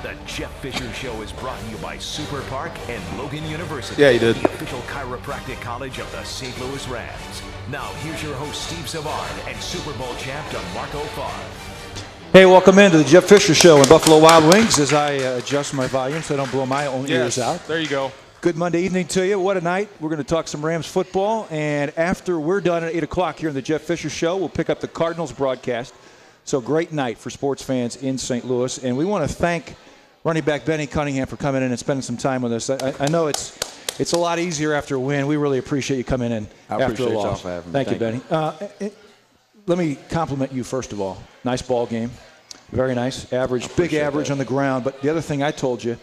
The Jeff Fisher Show is brought to you by Super Park and Logan University. Yeah, he did. The official chiropractic college of the St. Louis Rams. Now, here's your host, Steve Savard, and Super Bowl champ DeMarco Farr. Hey, welcome into the Jeff Fisher Show in Buffalo Wild Wings as I adjust my volume so I don't blow my own ears out. There you go. Good Monday evening to you. What a night. We're going to talk some Rams football, and after we're done at 8 o'clock here in the Jeff Fisher Show, we'll pick up the Cardinals broadcast. So great night for sports fans in St. Louis, and we want to thank running back Benny Cunningham for coming in and spending some time with us. I know it's a lot easier after a win. We really appreciate you coming in after a loss. For having me. Thank you, Benny. Let me compliment you first of all. Nice ball game. Very nice. Average, big average on the ground. But the other thing I told you,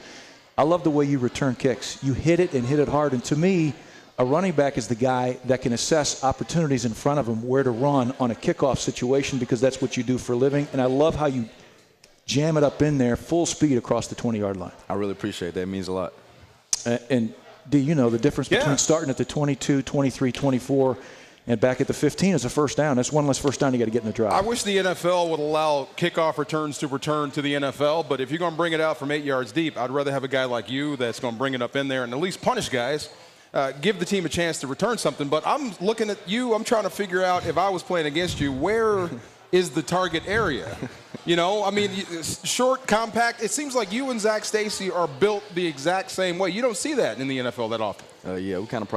I love the way you return kicks. You hit it and hit it hard. And to me, a running back is the guy that can assess opportunities in front of him, where to run on a kickoff situation, because that's what you do for a living. And I love how you jam it up in there, full speed across the 20-yard line. I really appreciate that. It means a lot. And do you know the difference between starting at the 22, 23, 24, and back at the 15 is a first down? That's one less first down you got to get in the drive. I wish the NFL would allow kickoff returns to return to the NFL, but if you're going to bring it out from 8 yards deep, I'd rather have a guy like you that's going to bring it up in there and at least punish guys, give the team a chance to return something. But I'm looking at you. I'm trying to figure out, if I was playing against you, where is the target area? You know, I mean, short, compact. It seems like you and Zach Stacy are built the exact same way. You don't see that in the NFL that often. Yeah, we kind of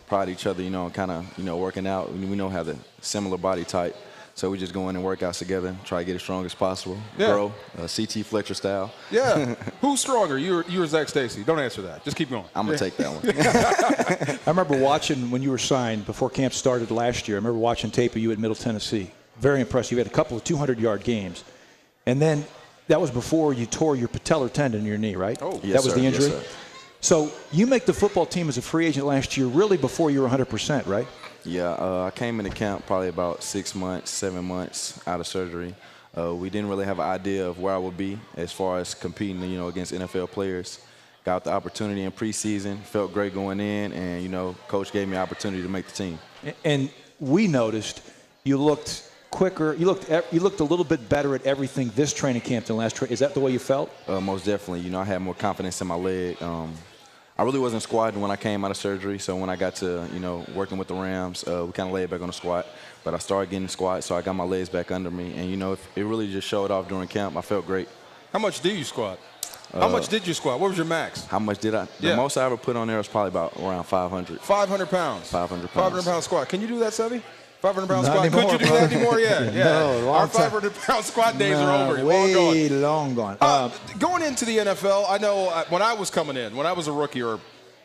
pride each other, and kind of, working out. We know have the similar body type, so we just go in and work out together, try to get as strong as possible, grow, CT Fletcher style. Yeah. Who's stronger, you or Zach Stacy? Don't answer that. Just keep going. I'm going to take that one. I remember watching when you were signed before camp started last year. I remember watching tape of you at Middle Tennessee. Very impressive. You had a couple of 200-yard games. And then that was before you tore your patellar tendon in your knee, right? Oh, yes, that was sir. the injury? Yes, sir. So you make the football team as a free agent last year really before you were 100%, right? Yeah, I came into camp probably about 6 months, 7 months out of surgery. We didn't really have an idea of where I would be as far as competing, against NFL players. Got the opportunity in preseason, felt great going in, and, Coach gave me an opportunity to make the team. And we noticed you looked quicker. You looked a little bit better at everything this training camp than last training. Is that the way you felt? Most definitely. I had more confidence in my leg. I really wasn't squatting when I came out of surgery, so when I got to, working with the Rams, we kind of laid back on the squat. But I started getting squat, so I got my legs back under me. And, it really just showed off during camp. I felt great. How much do you squat? How much did you squat? What was your max? How much did I? The most I ever put on there was probably about around 500. 500 pounds. 500 pounds. 500 pound squat. Can you do that, Sevy? 500-pound squat. Anymore, Could you do that anymore? Yeah. No, Our 500-pound squat days are over. Way long gone. Going into the NFL, I know when I was coming in, when I was a rookie or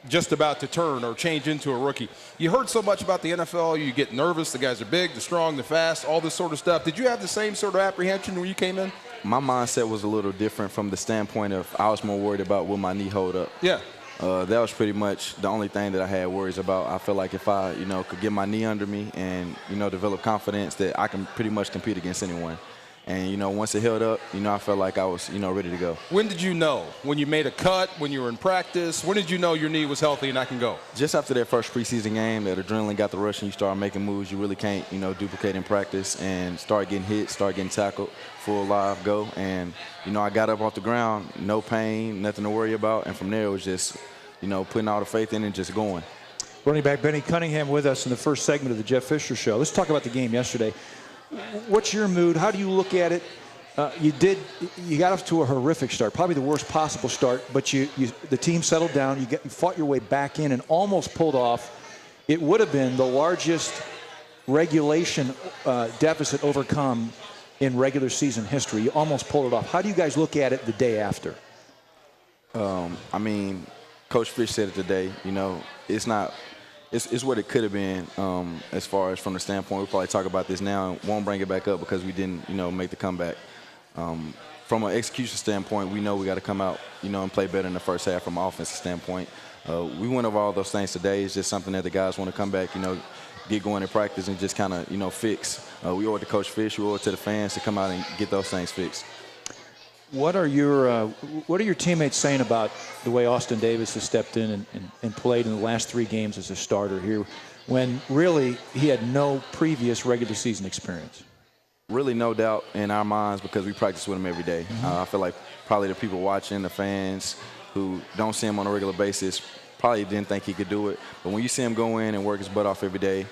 just about to turn or change into a rookie, you heard so much about the NFL, you get nervous. The guys are big, they're strong, they're fast, all this sort of stuff. Did you have the same sort of apprehension when you came in? My mindset was a little different from the standpoint of I was more worried about will my knee hold up. Yeah. That was pretty much the only thing that I had worries about. I feel like if I, could get my knee under me and, develop confidence that I can pretty much compete against anyone. And, once it held up, I felt like I was, ready to go. When did you know? When you made a cut, when you were in practice? When did you know your knee was healthy and I can go? Just after that first preseason game, that adrenaline got the rush and you start making moves you really can't, duplicate in practice, and start getting hit, start getting tackled, full live go. And, I got up off the ground, no pain, nothing to worry about. And from there, it was just, putting all the faith in and just going. Running back Benny Cunningham with us in the first segment of the Jeff Fisher Show. Let's talk about the game yesterday. What's your mood? How do you look at it? You got off to a horrific start, probably the worst possible start, but the team settled down. You fought your way back in and almost pulled off. It would have been the largest regulation deficit overcome in regular season history. You almost pulled it off. How do you guys look at it the day after? Coach Fish said it today. It's not. It's what it could have been as far as from the standpoint. We'll probably talk about this now and won't bring it back up because we didn't, make the comeback. From an execution standpoint, we know we got to come out, and play better in the first half from an offensive standpoint. We went over all those things today. It's just something that the guys want to come back, get going in practice and just kind of, fix. We owe it to Coach Fish, we owe it to the fans to come out and get those things fixed. What are your teammates saying about the way Austin Davis has stepped in and played in the last 3 games as a starter here when really he had no previous regular season experience? really no doubt in our minds because we practice with him every day. I feel like probably the people watching, the fans who don't see him on a regular basis, probably didn't think he could do it. But when you see him go in and work his butt off every day,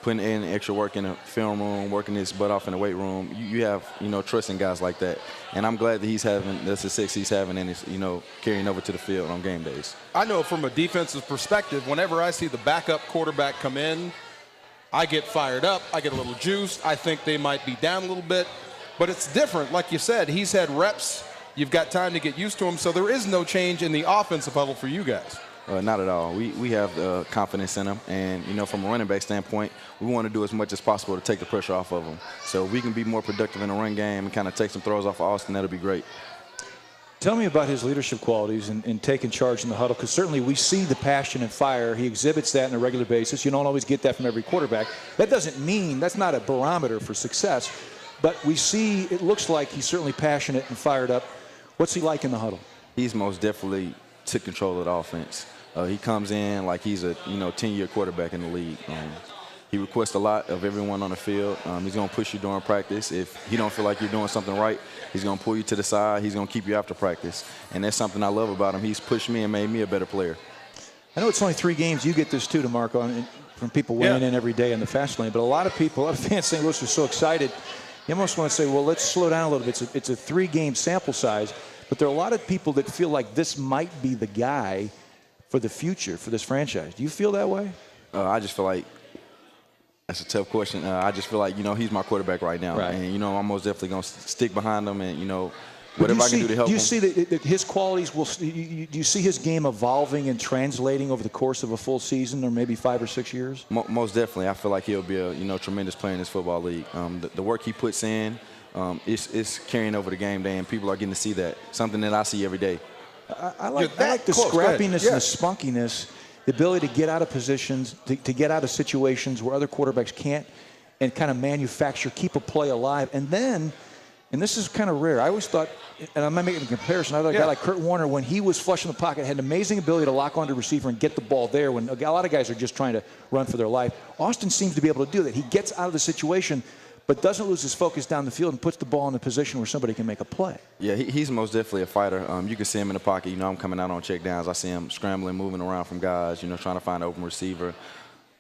putting in extra work in the film room, working his butt off in the weight room, you have, trust in guys like that. And I'm glad that he's having the success he's having and is, carrying over to the field on game days. I know from a defensive perspective, whenever I see the backup quarterback come in, I get fired up. I get a little juiced. I think they might be down a little bit. But it's different. Like you said, he's had reps. You've got time to get used to him. So there is no change in the offensive huddle for you guys. Not at all. We have confidence in him. And, from a running back standpoint, we want to do as much as possible to take the pressure off of him. So if we can be more productive in the run game and kind of take some throws off of Austin, that'll be great. Tell me about his leadership qualities in taking charge in the huddle, because certainly we see the passion and fire. He exhibits that on a regular basis. You don't always get that from every quarterback. That doesn't mean, that's not a barometer for success, but we see, it looks like he's certainly passionate and fired up. What's he like in the huddle? He's most definitely took control of the offense. He comes in like he's a 10-year quarterback in the league. He requests a lot of everyone on the field. He's going to push you during practice. If he don't feel like you're doing something right, he's going to pull you to the side. He's going to keep you after practice. And that's something I love about him. He's pushed me and made me a better player. I know it's only 3 games. You get this too, DeMarco, from people weighing in every day in the fast lane. But a lot of people, a lot of fans in St. Louis are so excited. You almost want to say, well, let's slow down a little bit. It's a 3-game sample size. But there are a lot of people that feel like this might be the guy for the future for this franchise. Do you feel that way? I just feel like that's a tough question. I just feel like, he's my quarterback right now. Right. And, I'm most definitely going to stick behind him and, whatever I can do to help him. Do you see that his qualities do you see his game evolving and translating over the course of a full season or maybe 5 or 6 years? Most definitely. I feel like he'll be a, tremendous player in this football league. The work he puts in, it's carrying over the game day, and people are getting to see that, something that I see every day. I like the scrappiness and the spunkiness, the ability to get out of positions, to get out of situations where other quarterbacks can't, and kind of manufacture, keep a play alive. And then, and this is kind of rare, I always thought, and I'm not making a comparison, I thought a guy like Kurt Warner, when he was flush in the pocket, had an amazing ability to lock onto receiver and get the ball there when a lot of guys are just trying to run for their life. Austin seems to be able to do that. He gets out of the situation, but doesn't lose his focus down the field and puts the ball in a position where somebody can make a play. Yeah, he's most definitely a fighter. You can see him in the pocket. I'm coming out on check downs. I see him scrambling, moving around from guys, trying to find an open receiver.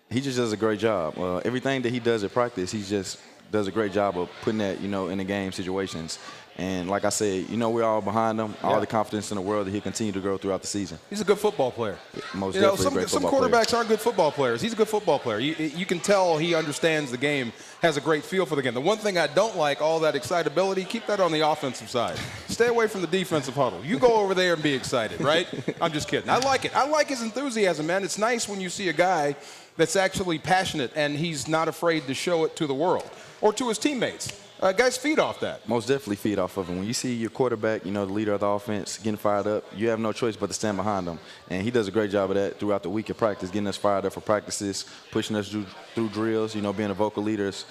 He just does a great job. Everything that he does at practice, he just does a great job of putting that, in the game situations. And like I said, we're all behind him. All the confidence in the world that he'll continue to grow throughout the season. He's a good football player. Most definitely a great football player. Some quarterbacks aren't good football players. He's a good football player. You can tell he understands the game, has a great feel for the game. The one thing I don't like, all that excitability, keep that on the offensive side. Stay away from the defensive huddle. You go over there and be excited, right? I'm just kidding. I like it. I like his enthusiasm, man. It's nice when you see a guy that's actually passionate and he's not afraid to show it to the world or to his teammates. Guys feed off that. Most definitely feed off of him. When you see your quarterback, the leader of the offense, getting fired up, you have no choice but to stand behind him. And he does a great job of that throughout the week of practice, getting us fired up for practices, pushing us through drills, being a vocal leader. Is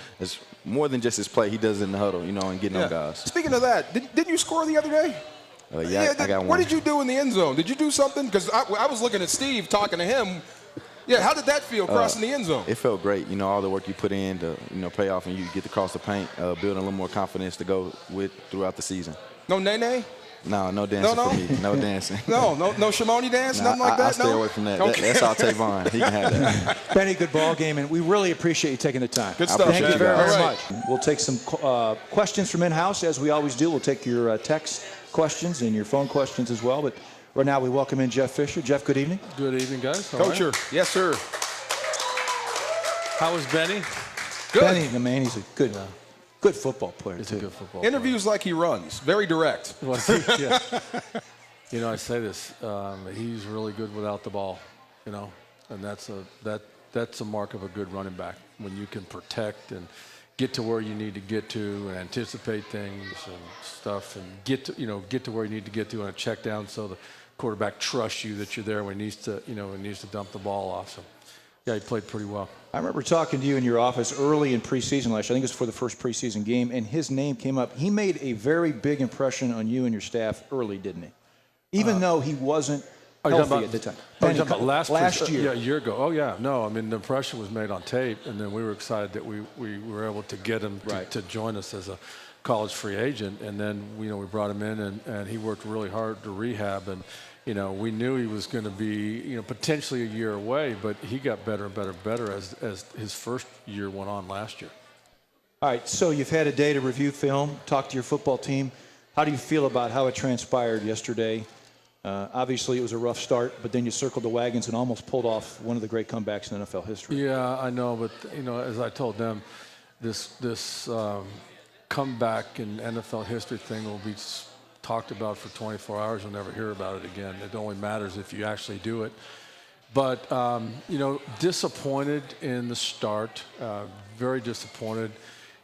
more than just his play. He does it in the huddle, and getting on guys. Speaking of that, did you score the other day? I got one. What did you do in the end zone? Did you do something? Because I was looking at Steve, talking to him. Yeah, how did that feel crossing the end zone? It felt great. All the work you put in to, pay off and you get to cross the paint, building a little more confidence to go with throughout the season. No nay-nay? No dancing for me. No dancing. No Shimoni dance, nothing like that? I stay away from that. Okay. That's all Tavon. He can have that. Benny, good ball game, and we really appreciate you taking the time. Good stuff, Thank you very much. We'll take some questions from in-house, as we always do. We'll take your text questions and your phone questions as well, but right now we welcome in Jeff Fisher. Jeff, good evening. Good evening, guys. Coacher. Yes, sir. How was Benny? Good. Benny, man, he's a good football player, He's too. a good football Interviews like he runs. Very direct. player. I say this. He's really good without the ball, and that's a mark of a good running back, when you can protect and get to where you need to get to and anticipate things and stuff, and get to where you need to get to on a check down, so the quarterback trusts you that you're there when he needs to dump the ball off. So yeah, he played pretty well. I remember talking to you in your office early in preseason last year. I think it was for the first preseason game, and his name came up. He made a very big impression on you and your staff early, didn't he? Even though he wasn't Are you healthy talking at the time. Oh, you're talking about last year. Yeah, a year ago. Oh, yeah. No, I mean, the impression was made on tape, and then we were excited that we were able to get him to join us as a college free agent. And then, we brought him in, and he worked really hard to rehab. And, we knew he was going to be, potentially a year away, but he got better and better and better as his first year went on last year. All right, so you've had a day to review film, talk to your football team. How do you feel about how it transpired yesterday? Obviously, it was a rough start, but then you circled the wagons and almost pulled off one of the great comebacks in NFL history. Yeah, I know, but as I told them, this comeback in NFL history thing will be talked about for 24 hours. You'll never hear about it again. It only matters if you actually do it. But disappointed in the start, very disappointed.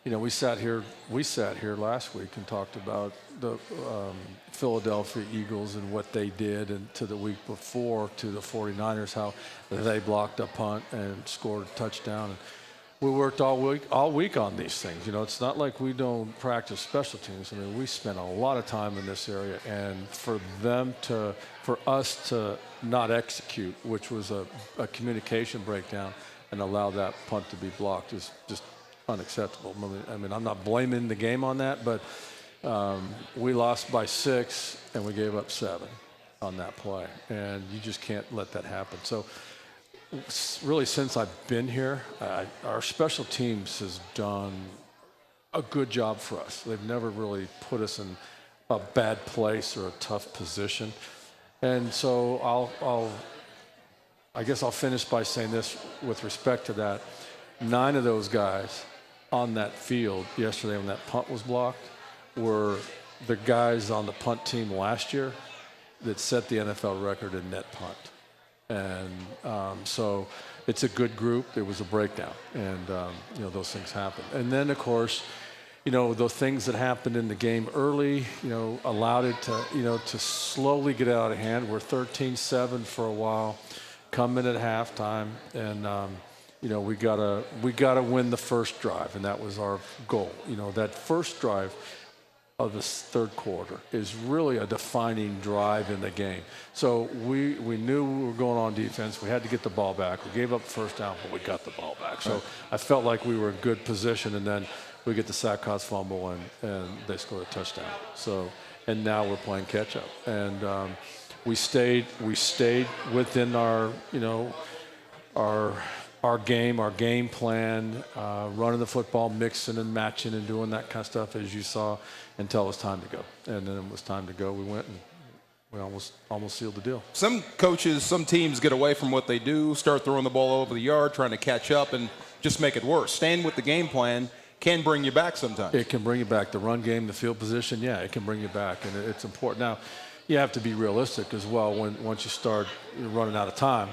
We sat here last week and talked about the Philadelphia Eagles and what they did, and to the week before to the 49ers, how they blocked a punt and scored a touchdown. And we worked all week on these things. It's not like we don't practice special teams. I mean, we spent a lot of time in this area, and for us to not execute, which was a communication breakdown, and allow that punt to be blocked is just unacceptable. I mean, I'm not blaming the game on that, but we lost by 6 and we gave up 7 on that play, and you just can't let that happen. So really, since I've been here, our special teams has done a good job for us. They've never really put us in a bad place or a tough position. And so I guess I'll finish by saying this with respect to that. 9 of those guys on that field yesterday when that punt was blocked were the guys on the punt team last year that set the NFL record in net punt. And so it's a good group. It was a breakdown, and those things happen. And then, of course, the things that happened in the game early, allowed it to slowly get out of hand. We're 13-7 for a while, come in at halftime, and we gotta win the first drive, and that was our goal. That first drive of this third quarter is really a defining drive in the game. So we knew we were going on defense. We had to get the ball back. We gave up first down, but we got the ball back. So I felt like we were in good position, and then we get the sack, Cots fumble, and they scored a touchdown. So, and now we're playing catch up, and we stayed within our game plan, running the football, mixing and matching and doing that kind of stuff, as you saw, until it was time to go. And then it was time to go. We went and we almost sealed the deal. Some coaches, some teams get away from what they do, start throwing the ball over the yard, trying to catch up and just make it worse. Staying with the game plan can bring you back sometimes. It can bring you back. The run game, the field position, yeah, it can bring you back, and it's important. Now, you have to be realistic as well. Once you start running out of time,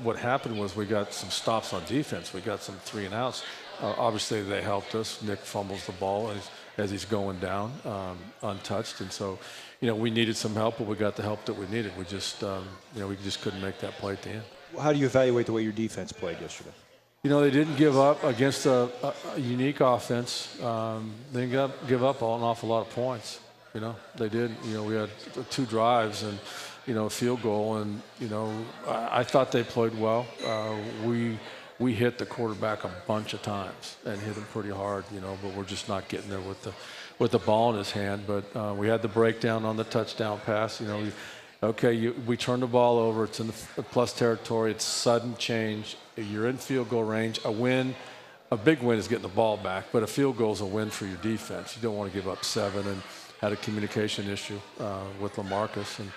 what happened was we got some stops on defense. We got some 3 and outs. Obviously, they helped us. Nick fumbles the ball as he's going down untouched, and so we needed some help, but we got the help that we needed. We just we just couldn't make that play at the end. How do you evaluate the way your defense played yesterday? They didn't give up against a unique offense. They didn't give up an awful lot of points. They did. We had 2 drives and, a field goal, and, I thought they played well. We hit the quarterback a bunch of times and hit him pretty hard, but we're just not getting there with the ball in his hand. But we had the breakdown on the touchdown pass. We turn the ball over. It's in the plus territory. It's sudden change. You're in field goal range. A big win is getting the ball back, but a field goal is a win for your defense. You don't want to give up 7. And had a communication issue with LaMarcus, and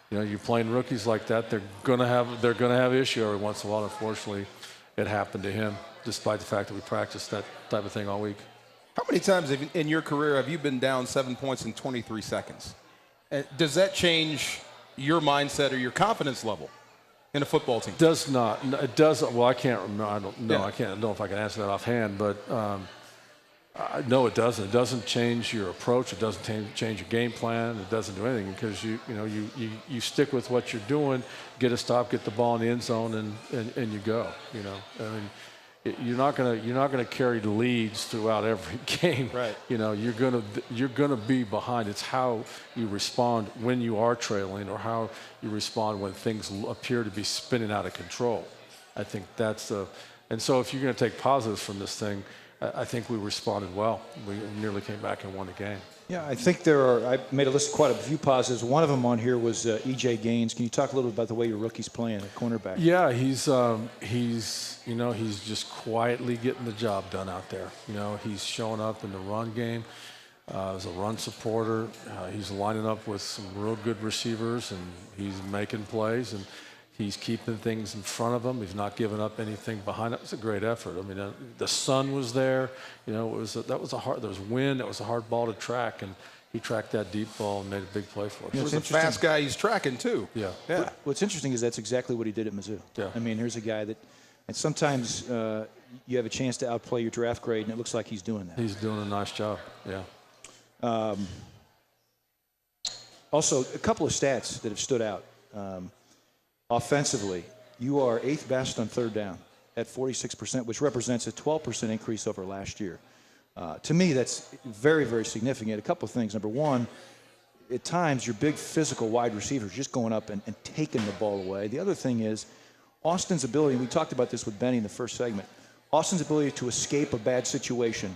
you're playing rookies like that. They're gonna have issue every once in a while. Unfortunately, it happened to him, despite the fact that we practiced that type of thing all week. How many times in your career have you been down 7 points in 23 seconds? Does that change your mindset or your confidence level in a football team? Does not. It doesn't. Well, I can't remember. I don't know. Yeah. I can't know if I can answer that offhand, but. No, it doesn't. It doesn't change your approach. It doesn't change your game plan. It doesn't do anything because you stick with what you're doing, get a stop, get the ball in the end zone, and you go. you're not gonna carry the leads throughout every game. Right. You know, you're gonna be behind. It's how you respond when you are trailing, or how you respond when things appear to be spinning out of control. I think that's the. And so, if you're going to take positives from this thing, I think we responded well. We nearly came back and won the game. Yeah, I think I made a list of quite a few positives. One of them on here was E.J. Gaines. Can you talk a little bit about the way your rookie's playing at cornerback? Yeah, he's just quietly getting the job done out there. You know, he's showing up in the run game as a run supporter. He's lining up with some real good receivers, and he's making plays, and he's keeping things in front of him. He's not giving up anything behind it. It was a great effort. I mean, the sun was there. You know, there was wind. That was a hard ball to track, and he tracked that deep ball and made a big play for us. He was a fast guy he's tracking, too. Yeah. Yeah. What's interesting is that's exactly what he did at Mizzou. Yeah. I mean, here's a guy that, and sometimes you have a chance to outplay your draft grade, and it looks like he's doing that. He's doing a nice job, yeah. Also, a couple of stats that have stood out. Offensively, you are 8th best on third down at 46%, which represents a 12% increase over last year. To me, that's very, very significant. A couple of things. Number one, at times, your big physical wide receivers just going up and taking the ball away. The other thing is Austin's ability, and we talked about this with Benny in the first segment, Austin's ability to escape a bad situation,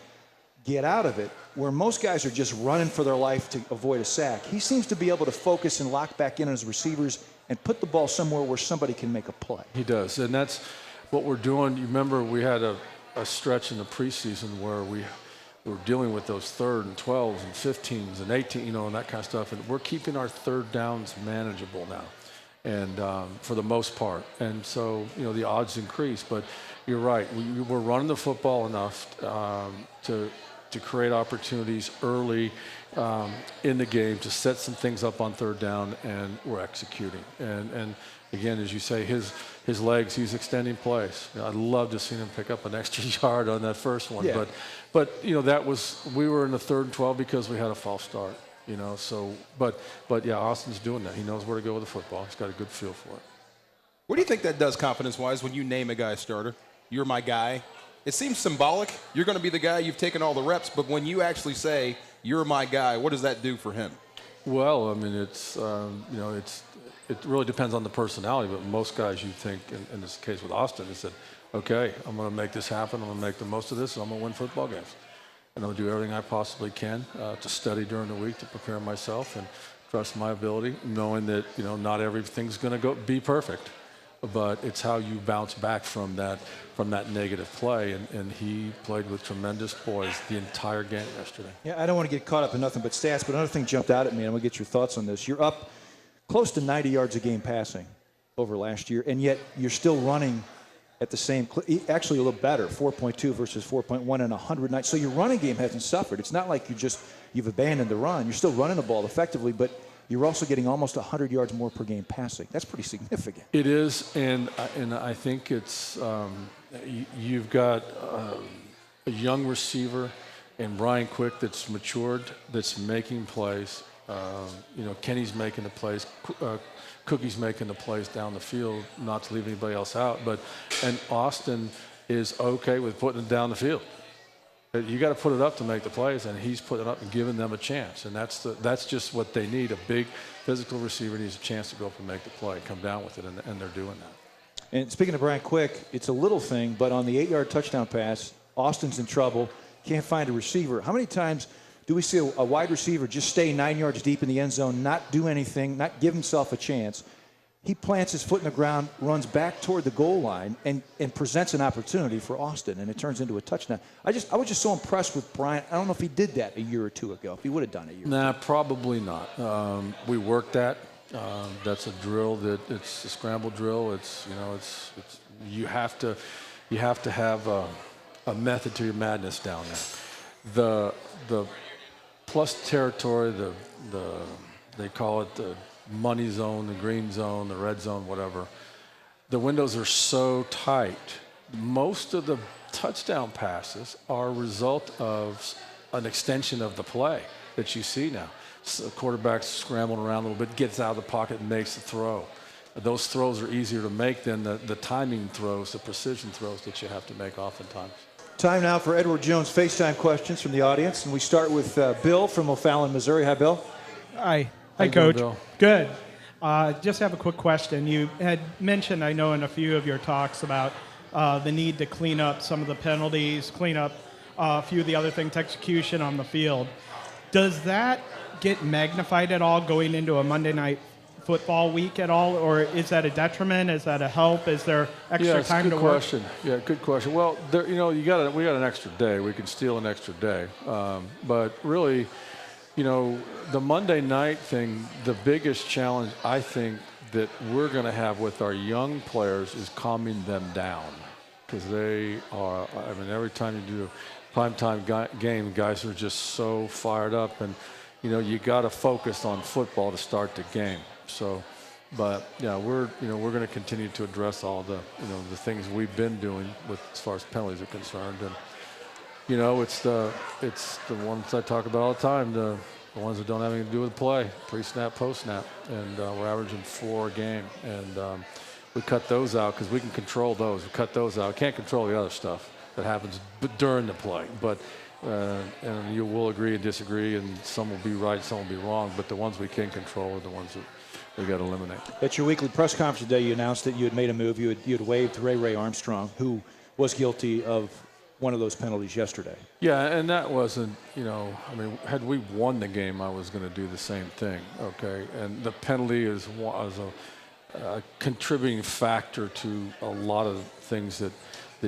get out of it, where most guys are just running for their life to avoid a sack. He seems to be able to focus and lock back in on his receivers and put the ball somewhere where somebody can make a play. He does, and that's what we're doing. You remember we had a stretch in the preseason where we were dealing with those 3rd and 12s and 15s and 18, you know, and that kind of stuff, and we're keeping our third downs manageable now, and for the most part. And so, you know, the odds increase, but you're right. We're running the football enough to create opportunities early in the game, to set some things up on third down, and we're executing. And again, as you say, his legs, he's extending plays. You know, I'd love to see him pick up an extra yard on that first one. Yeah. But you know, we were in the 3rd and 12 because we had a false start. You know, so but yeah, Austin's doing that. He knows where to go with the football. He's got a good feel for it. What do you think that does confidence-wise when you name a guy starter? You're my guy. It seems symbolic. You're going to be the guy, you've taken all the reps, but when you actually say, you're my guy, what does that do for him? Well, I mean, it's, you know, it really depends on the personality, but most guys, you think, in this case with Austin, is that, okay, I'm going to make this happen, I'm going to make the most of this, and I'm going to win football games. And I'm going to do everything I possibly can to study during the week, to prepare myself and trust my ability, knowing that, you know, not everything's going to be perfect. But it's how you bounce back from that negative play, and he played with tremendous poise the entire game yesterday. Yeah, I don't want to get caught up in nothing but stats, but another thing jumped out at me, and I'm going to get your thoughts on this. You're up close to 90 yards a game passing over last year, and yet you're still running at the same, actually a little better, 4.2 versus 4.1 and 109. So your running game hasn't suffered. It's not like you've abandoned the run. You're still running the ball effectively, but you're also getting almost 100 yards more per game passing. That's pretty significant. It is, and I think it's you've got a young receiver in Brian Quick that's matured, that's making plays. You know, Kenny's making the plays, Cookie's making the plays down the field, not to leave anybody else out. And Austin is okay with putting it down the field. You got to put it up to make the plays, and he's putting it up and giving them a chance. And that's just what they need. A big physical receiver needs a chance to go up and make the play, come down with it, and they're doing that. And speaking of Brian Quick, it's a little thing, but on the 8-yard touchdown pass, Austin's in trouble, can't find a receiver. How many times do we see a wide receiver just stay 9 yards deep in the end zone, not do anything, not give himself a chance? He plants his foot in the ground, runs back toward the goal line, and presents an opportunity for Austin, and it turns into a touchdown. I was just so impressed with Brian. I don't know if he did that a year or two ago, if he would have done it a year. Nah, probably not. We worked that. That's a drill it's a scramble drill. You have to have a method to your madness down there. The plus territory, they call it the money zone, the green zone, the red zone, whatever. The windows are so tight. Most of the touchdown passes are a result of an extension of the play that you see now. So the quarterback's scrambling around a little bit, gets out of the pocket and makes the throw. those throws are easier to make than the timing throws, the precision throws that you have to make oftentimes. Time now for Edward Jones FaceTime questions from the audience. And we start with Bill from O'Fallon, Missouri. Hi, Bill. Hi. How Hi, you doing, Coach. Bill? Good. Just have a quick question. You had mentioned, I know, in a few of your talks about the need to clean up some of the penalties, clean up a few of the other things, execution on the field. Does that get magnified at all going into a Monday night football week at all, or is that a detriment? Is that a help? Is there extra time to work? Yeah, good question. Well, there, we got an extra day. We can steal an extra day, but really, the Monday night thing, the biggest challenge I think that we're going to have with our young players is calming them down, because they are. I mean, every time you do a primetime game, guys are just so fired up, and you got to focus on football to start the game. So, but yeah, we're going to continue to address all the the things we've been doing with as far as penalties are concerned, and it's the ones I talk about all the time, the ones that don't have anything to do with play, pre-snap, post-snap, and we're averaging 4 a game, and we cut those out because we can control those. We cut those out. Can't control the other stuff that happens during the play, but. And you will agree and disagree, and some will be right, some will be wrong, but the ones we can control are the ones that we got to eliminate. At your weekly press conference today, you announced that you had made a move. You had waived Ray Armstrong, who was guilty of one of those penalties yesterday. Yeah, and that wasn't, I mean, had we won the game, I was going to do the same thing, okay? And the penalty is a contributing factor to a lot of things that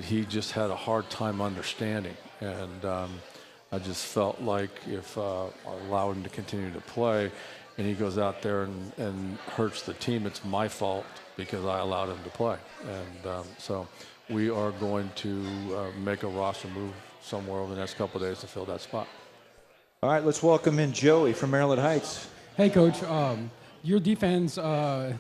he just had a hard time understanding. And I just felt like if I allowed him to continue to play and he goes out there and hurts the team, it's my fault because I allowed him to play. And so we are going to make a roster move somewhere over the next couple of days to fill that spot. All right, let's welcome in Joey from Maryland Heights. Hey, Coach. Your defense, have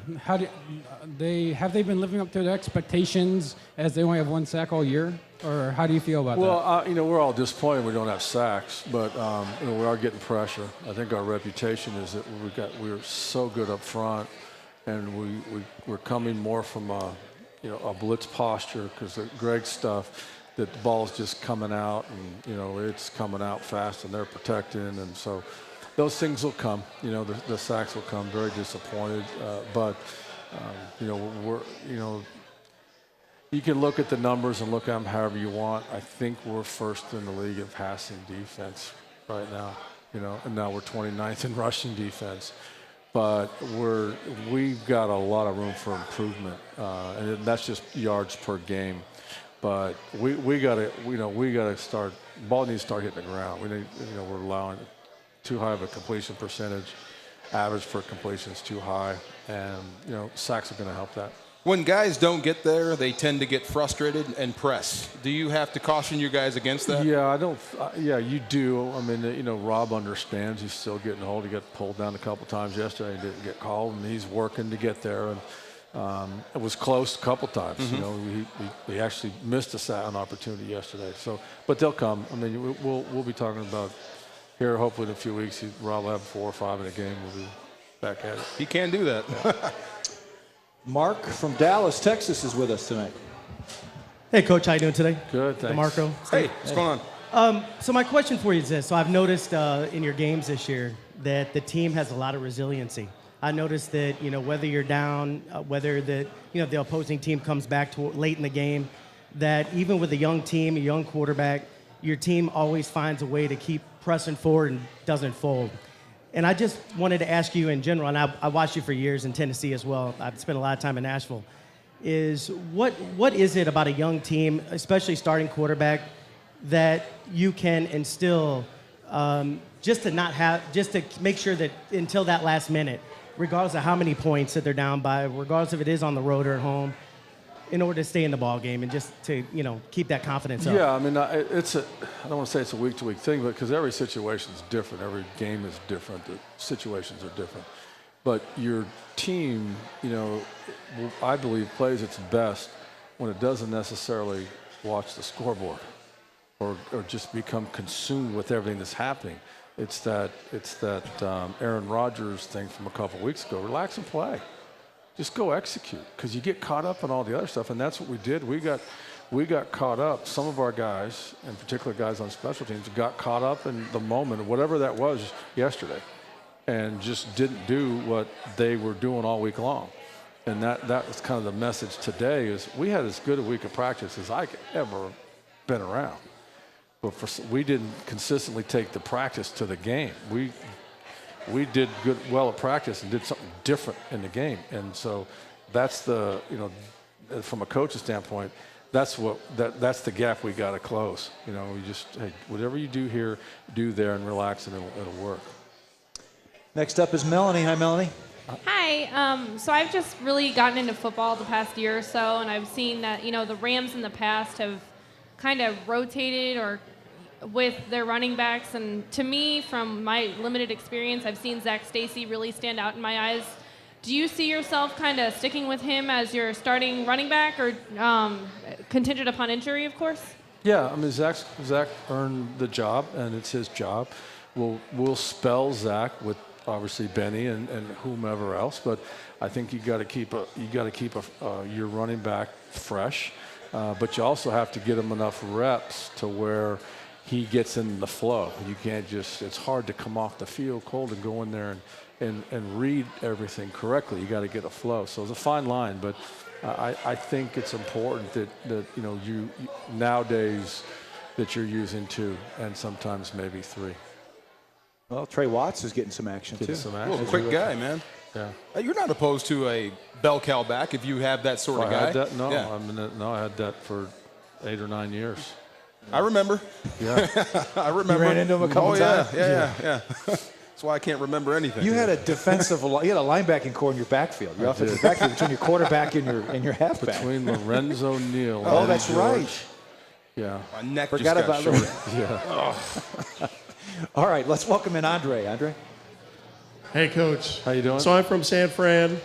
they been living up to their expectations as they only have 1 sack all year? Or how do you feel about that? Well, we're all disappointed we don't have sacks, but we are getting pressure. I think our reputation is that we're so good up front, and we're coming more from a blitz posture because Greg's stuff that the ball's just coming out, and it's coming out fast, and they're protecting, and so. Those things will come, the sacks will come. Very disappointed, but you can look at the numbers and look at them however you want. I think we're first in the league in passing defense right now, and now we're 29th in rushing defense. But we've got a lot of room for improvement, and that's just yards per game. But we got to start. Ball needs to start hitting the ground. We need, we're allowing too high of a completion percentage. Average per completion is too high, and sacks are going to help that. When guys don't get there, they tend to get frustrated and press. Do you have to caution your guys against that? Yeah, I don't. Yeah, you do. I mean, Rob understands. He's still getting hold. He got pulled down a couple times yesterday. He didn't get called, and he's working to get there. And it was close a couple times. Mm-hmm. He actually missed a sack opportunity yesterday. So, but they'll come. I mean, we'll be talking about. Here, hopefully in a few weeks, Rob will have 4 or 5 in a game. We'll be back at it. He can do that. Yeah. Mark from Dallas, Texas is with us tonight. Hey, Coach, how you doing today? Good, thanks. DeMarco. Hey, what's going on? So my question for you is this. So I've noticed in your games this year that the team has a lot of resiliency. I noticed that, whether you're down, whether the opposing team comes back to late in the game, that even with a young team, a young quarterback, your team always finds a way to keep pressing forward and doesn't fold. And I just wanted to ask you in general, and I watched you for years in Tennessee as well. I've spent a lot of time in Nashville. Is what is it about a young team, especially starting quarterback, that you can instill just to make sure that until that last minute, regardless of how many points that they're down by, regardless if it is on the road or at home, in order to stay in the ball game and just to keep that confidence up? Yeah, I mean, I don't want to say it's a week-to-week thing, but because every situation is different, every game is different, the situations are different. But your team, I believe plays its best when it doesn't necessarily watch the scoreboard or just become consumed with everything that's happening. It's that Aaron Rodgers thing from a couple weeks ago. Relax and play. just go execute, because you get caught up in all the other stuff, and that's what we did. We got caught up. Some of our guys, in particular guys on special teams, got caught up in the moment, whatever that was yesterday, and just didn't do what they were doing all week long. And that was kind of the message today, is we had as good a week of practice as I could ever been around. But we didn't consistently take the practice to the game. We did well at practice and did something different in the game. And so that's from a coach's standpoint, that's the gap we got to close. We just, hey, whatever you do here, do there, and relax, and it'll work. Next up is Melanie. Hi, Melanie. Hi. So I've just really gotten into football the past year or so, and I've seen that, the Rams in the past have kind of rotated or with their running backs. And to me, from my limited experience, I've seen Zach Stacy really stand out in my eyes. Do you see yourself kind of sticking with him as your starting running back, or contingent upon injury, of course? Yeah, I mean, Zach earned the job, and it's his job. We'll spell Zach with obviously Benny and whomever else, but I think you got to keep your running back fresh, but you also have to get him enough reps to where he gets in the flow. You can't it's hard to come off the field cold and go in there and read everything correctly. You got to get a flow. So it's a fine line, but I think it's important that you nowadays that you're using 2 and sometimes maybe 3. Well, Trey Watts is getting some action, too. Well, quick guy, man. Yeah. You're not opposed to a bell cow back if you have that sort of guy. Had that? No, Yeah. I had that for 8 or 9 years. I remember. Yeah. I remember. You ran into him a couple times? Yeah. That's why I can't remember anything. You had a linebacking core in your backfield. Your offensive backfield between your quarterback and your halfback. Between Lorenzo Neal. Oh, that's George. right. Yeah. My neck Forgot just got about short. Yeah. All right, let's welcome in Andre. Andre? Hey, Coach. How you doing? So I'm from San Fran.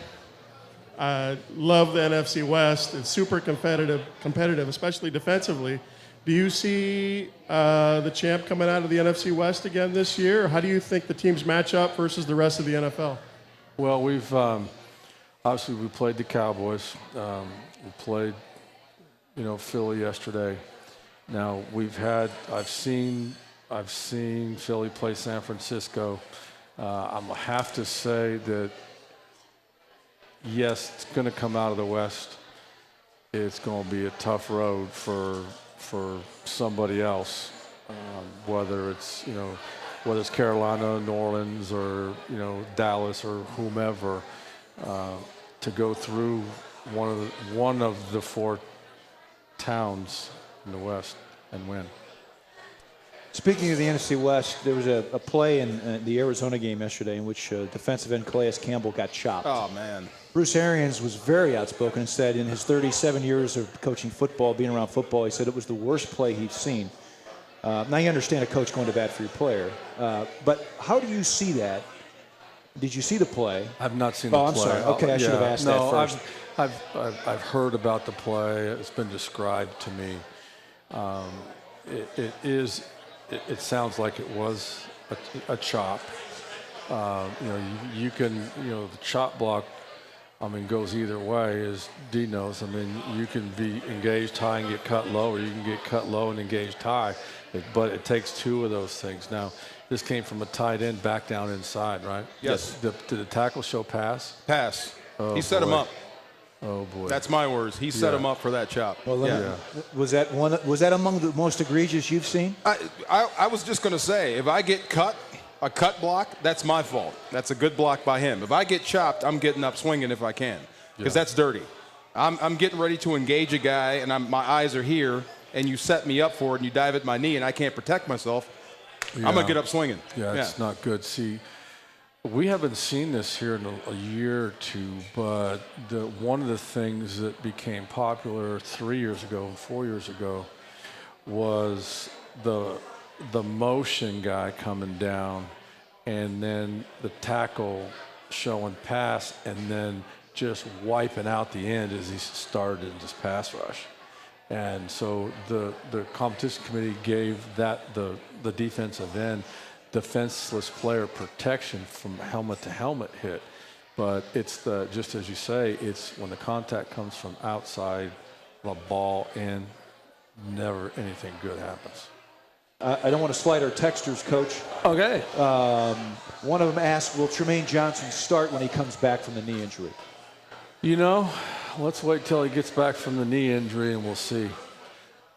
I love the NFC West. It's super competitive, especially defensively. Do you see the champ coming out of the NFC West again this year? Or how do you think the teams match up versus the rest of the NFL? Well, we've obviously we played the Cowboys. We played, Philly yesterday. Now I've seen Philly play San Francisco. I'm gonna have to say that yes, it's going to come out of the West. It's going to be a tough road for somebody else, whether it's Carolina, New Orleans, or Dallas or whomever, to go through one of the 4 towns in the West and win. Speaking of the NFC West, there was a play in the Arizona game yesterday in which defensive end Calais Campbell got chopped. Oh, man. Bruce Arians was very outspoken and said in his 37 years of coaching football, being around football, he said it was the worst play he'd seen. Now, you understand a coach going to bat for your player, but how do you see that? Did you see the play? I've not seen the play. Oh, I'm sorry. Okay, I should have asked that first. I've heard about the play. It's been described to me. It sounds like it was a chop. You can, the chop block, goes either way, as Dee knows. You can be engaged high and get cut low, or you can get cut low and engaged high. But it takes 2 of those things. Now, this came from a tight end back down inside, right? Yes. Did the tackle show pass? Pass. Oh, he set him up. Oh, boy. That's my words. He set him up for that chop. Well, was that among the most egregious you've seen? I was just going to say, if I get cut, a cut block, that's my fault. That's a good block by him. If I get chopped, I'm getting up swinging if I can, because that's dirty. I'm getting ready to engage a guy, and my eyes are here, and you set me up for it, and you dive at my knee, and I can't protect myself. I'm going to get up swinging. Yeah, it's not good. See, we haven't seen this here in a year or 2, but one of the things that became popular 3 years ago and 4 years ago was the motion guy coming down, and then the tackle showing pass, and then just wiping out the end as he started in this pass rush. And so the competition committee gave the defensive end defenseless player protection from helmet to helmet hit, But it's just as you say, it's when the contact comes from outside the ball in, never anything good happens. I don't want to slight our texters, Coach. Okay. One of them asked, will Tremaine Johnson start when he comes back from the knee injury? You know, let's wait till he gets back from the knee injury and we'll see.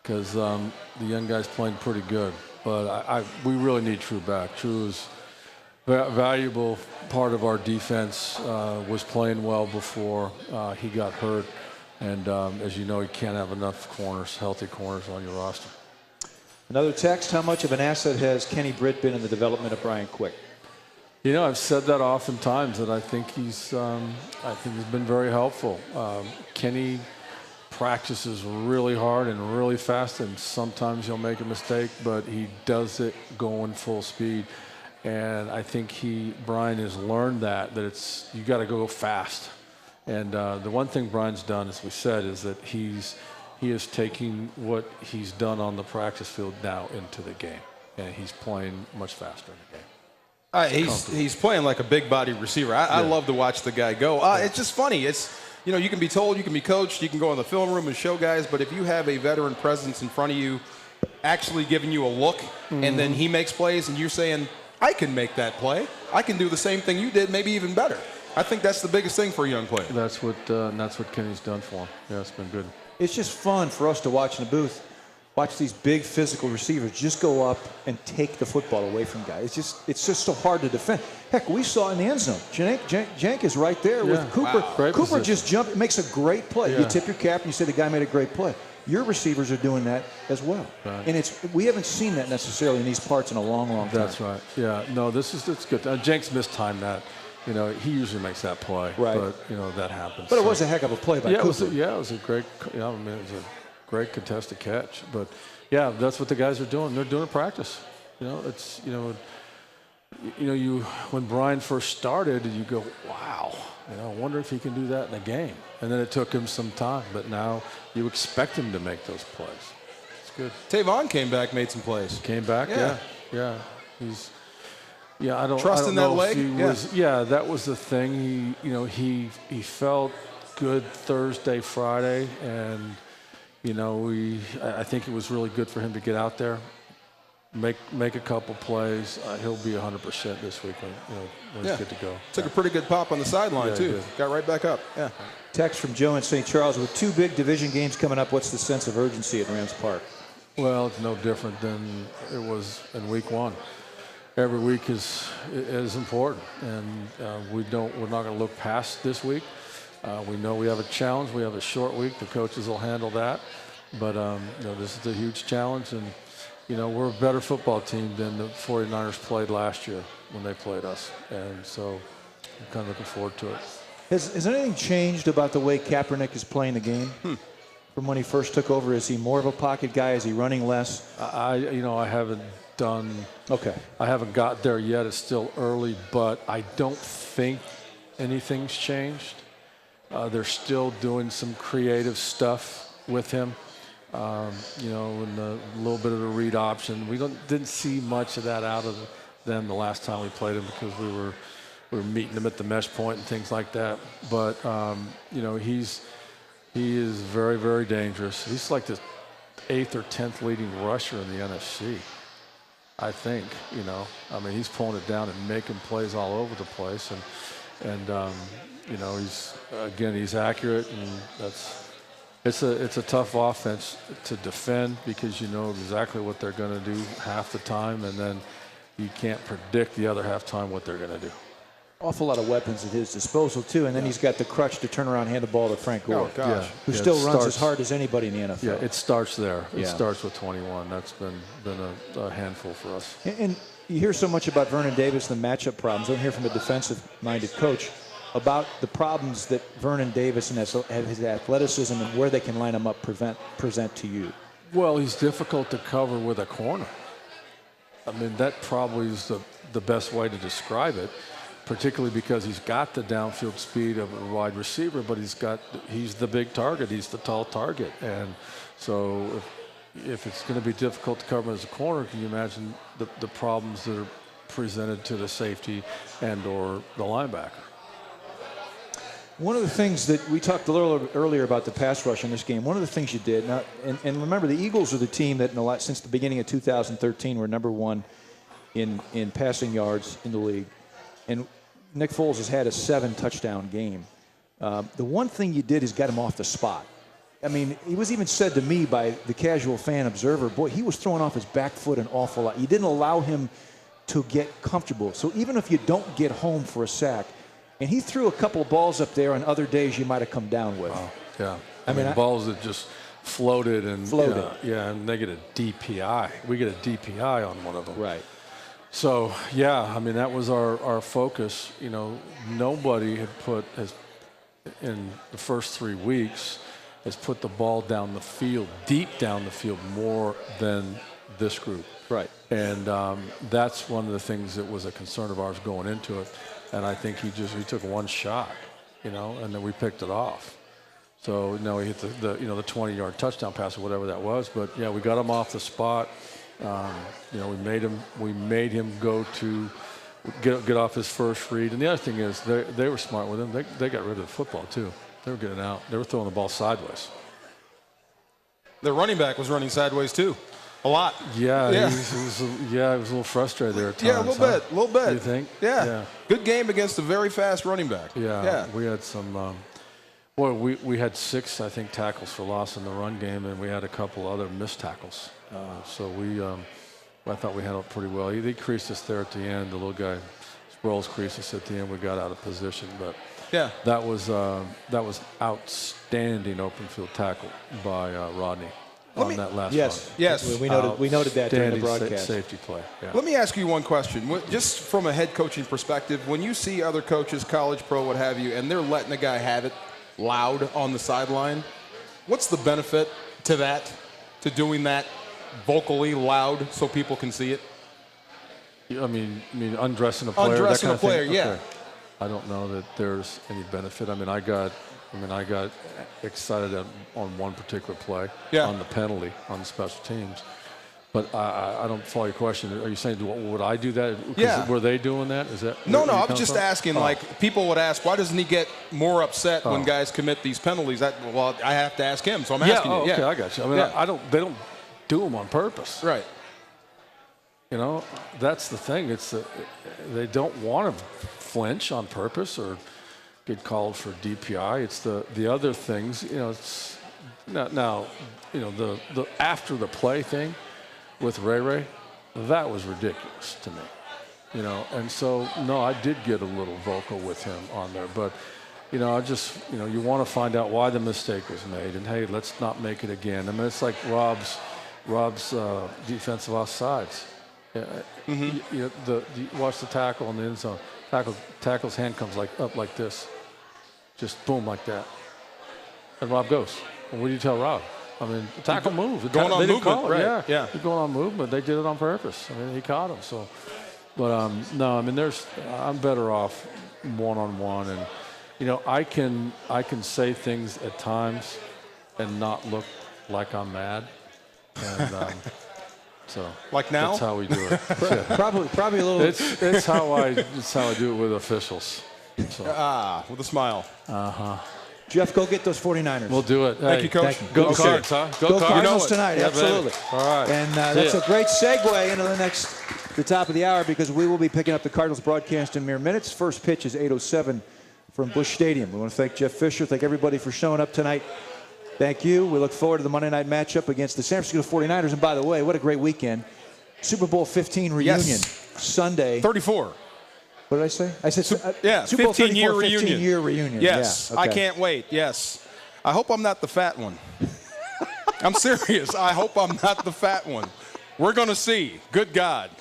Because the young guy's playing pretty good. But we really need True back. True is a valuable part of our defense, was playing well before he got hurt. And as you know, you can't have enough corners, healthy corners on your roster. Another text, how much of an asset has Kenny Britt been in the development of Brian Quick? You know, I've said that oftentimes, that I think he's been very helpful. Kenny practices really hard and really fast, and sometimes he'll make a mistake, but he does it going full speed. And I think Brian has learned that you got to go fast. And the one thing Brian's done, as we said, is that he is taking what he's done on the practice field now into the game, and he's playing much faster in the game. He's playing like a big body receiver. I love to watch the guy go. It's just funny. You can be told, you can be coached, you can go in the film room and show guys, but if you have a veteran presence in front of you actually giving you a look, and then he makes plays and you're saying, I can make that play. I can do the same thing you did, maybe even better. I think that's the biggest thing for a young player. That's what Kenny's done for him. Yeah, it's been good. It's just fun for us to watch in the booth. Watch these big physical receivers just go up and take the football away from guys. It's just so hard to defend. Heck, we saw in the end zone. Jank is right there with Cooper. Wow. Cooper position. Just jump, makes a great play. You tip your cap and you say the guy made a great play. Your receivers are doing that as well. Right. And we haven't seen that necessarily in these parts in a long, long time. That's right. Yeah. No, it's good. Jenks mistimed that. You know, he usually makes that play. Right. But, you know, that happens. But it was a heck of a play by Cooper. It was a great, it was a great contested catch. But, yeah, that's what the guys are doing. They're doing it in practice. You know, when Brian first started, you go, wow, I wonder if he can do that in a game. And then it took him some time. But now you expect him to make those plays. It's good. Tavon came back, made some plays. Came back, yeah. I don't trusting know that leg. That was the thing. He felt good Thursday, Friday, and I think it was really good for him to get out there, make a couple plays. He'll be 100% this week when he's good to go. Took a pretty good pop on the sideline too. Got right back up. Yeah. Text from Joe in St. Charles: with two big division games coming up, what's the sense of urgency at Rams Park? Well, it's no different than it was in week one. Every week is important, and we're not going to look past this week. We know we have a challenge. We have a short week. The coaches will handle that, but this is a huge challenge, and we're a better football team than the 49ers played last year when they played us, and so I'm kind of looking forward to it. Has anything changed about the way Kaepernick is playing the game from when he first took over? Is he more of a pocket guy? Is he running less? I haven't done. Okay. I haven't got there yet. It's still early, but I don't think anything's changed. They're still doing some creative stuff with him. And a little bit of a read option. We didn't see much of that out of them the last time we played him because we were meeting him at the mesh point and things like that. But he is very, very dangerous. He's like the 8th or 10th leading rusher in the NFC. I think, he's pulling it down and making plays all over the place, and he's accurate, and it's a tough offense to defend because you know exactly what they're going to do half the time, and then you can't predict the other half time what they're going to do. Awful lot of weapons at his disposal too, and then he's got the crutch to turn around and hand the ball to Frank Gore, who still runs as hard as anybody in the NFL. Yeah, it starts there. It starts with 21. That's been a handful for us. And you hear so much about Vernon Davis and the matchup problems. I don't hear from a defensive-minded coach about the problems that Vernon Davis and his athleticism and where they can line him up present to you. Well, he's difficult to cover with a corner. That probably is the best way to describe it. Particularly because he's got the downfield speed of a wide receiver, but he's the big target, he's the tall target. And so if it's going to be difficult to cover as a corner, can you imagine the problems that are presented to the safety and or the linebacker? One of the things that we talked a little earlier about the pass rush in this game, one of the things you did, now, and remember, the Eagles are the team that since the beginning of 2013 were number one in passing yards in the league. And Nick Foles has had a 7-touchdown game. The one thing you did is get him off the spot. I mean, it was even said to me by the casual fan observer, boy, he was throwing off his back foot an awful lot. You didn't allow him to get comfortable. So even if you don't get home for a sack, and he threw a couple of balls up there on other days you might have come down with. Wow. Yeah. I mean, balls that just floated and and they get a DPI. We get a DPI on one of them. Right. So yeah, I mean that was our focus. You know, nobody has in the first 3 weeks has put the ball down the field, deep down the field, more than this group. Right. And that's one of the things that was a concern of ours going into it. And I think he took one shot, you know, and then we picked it off. So, you know, he hit the 20-yard touchdown pass or whatever that was. But yeah, we got him off the spot. You know, we made him go to get off his first read. And the other thing is they were smart with him. They got rid of the football too. They were getting out. They were throwing the ball sideways. Their running back was running sideways too. A lot. Yeah, he was a little frustrated there at times. Yeah, a little bit. You think? Yeah. Good game against a very fast running back. Yeah. We had some. We had 6, I think, tackles for loss in the run game, and we had a couple other missed tackles. So I thought we handled it pretty well. He creased us there at the end. The little guy, Sproles creased us at the end. We got out of position, but that was outstanding open field tackle by Rodney. On that last run. Yes. We noted that during the broadcast. Safety play. Yeah. Let me ask you one question. Just from a head coaching perspective, when you see other coaches, college, pro, what have you, and they're letting a guy have it loud on the sideline, what's the benefit to that, to doing that vocally loud so people can see it? I mean undressing a player? Undressing that kind a player, yeah. Okay. I don't know that there's any benefit. I got excited on one particular play on the penalty on the special teams. But I don't follow your question. Are you saying, would I do that? Yeah. Were they doing that? Is that No, I was just asking, like, people would ask, why doesn't he get more upset when guys commit these penalties? I have to ask him, so I'm asking you. Okay, I got you. I mean, they don't do them on purpose. Right. You know, that's the thing. They don't want to flinch on purpose or get called for DPI. It's the other things, you know. It's now, you know, the after the play thing with Ray, that was ridiculous to me, you know. And so no, I did get a little vocal with him on there, but you know, you want to find out why the mistake was made, and hey, let's not make it again. I mean, it's like Rob's defensive offsides. Yeah, you watch the tackle in the end zone. Tackle's hand comes up like this. Just boom, like that. And Rob goes. Well, what do you tell Rob? I mean, the tackle moves. Going on movement, right? Yeah. He's going on movement. They did it on purpose. I mean, he caught him. So, but no, I mean, I'm better off one-on-one, and you know, I can say things at times and not look like I'm mad. And so like now, that's how we do it. Yeah. Probably a little. It's how I do it with officials. So. With a smile. Jeff, go get those 49ers. We'll do it. Thank you, Coach. Go Cards, huh? Go Cardinals tonight. Yeah, absolutely. Baby. All right. And that's a great segue into the top of the hour, because we will be picking up the Cardinals broadcast in mere minutes. First pitch is 8:07 from Busch Stadium. We want to thank Jeff Fisher. Thank everybody for showing up tonight. Thank you. We look forward to the Monday night matchup against the San Francisco 49ers. And by the way, what a great weekend. Super Bowl 15 reunion Sunday. 34. What did I say? I said Super Bowl 15-year 34, reunion. Yes, yeah, okay. I can't wait. Yes. I hope I'm not the fat one. I'm serious. I hope I'm not the fat one. We're going to see. Good God.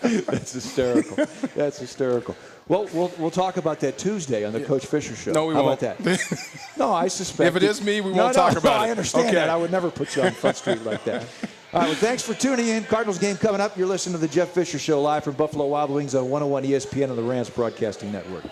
That's hysterical. That's hysterical. Well, we'll talk about that Tuesday on the Coach Fisher Show. No, we How won't. about that? No, I suspect. If it is me, we won't talk about it. I understand that. I would never put you on Front Street like that. All right, well, thanks for tuning in. Cardinals game coming up. You're listening to the Jeff Fisher Show live from Buffalo Wild Wings on 101 ESPN and the Rams Broadcasting Network.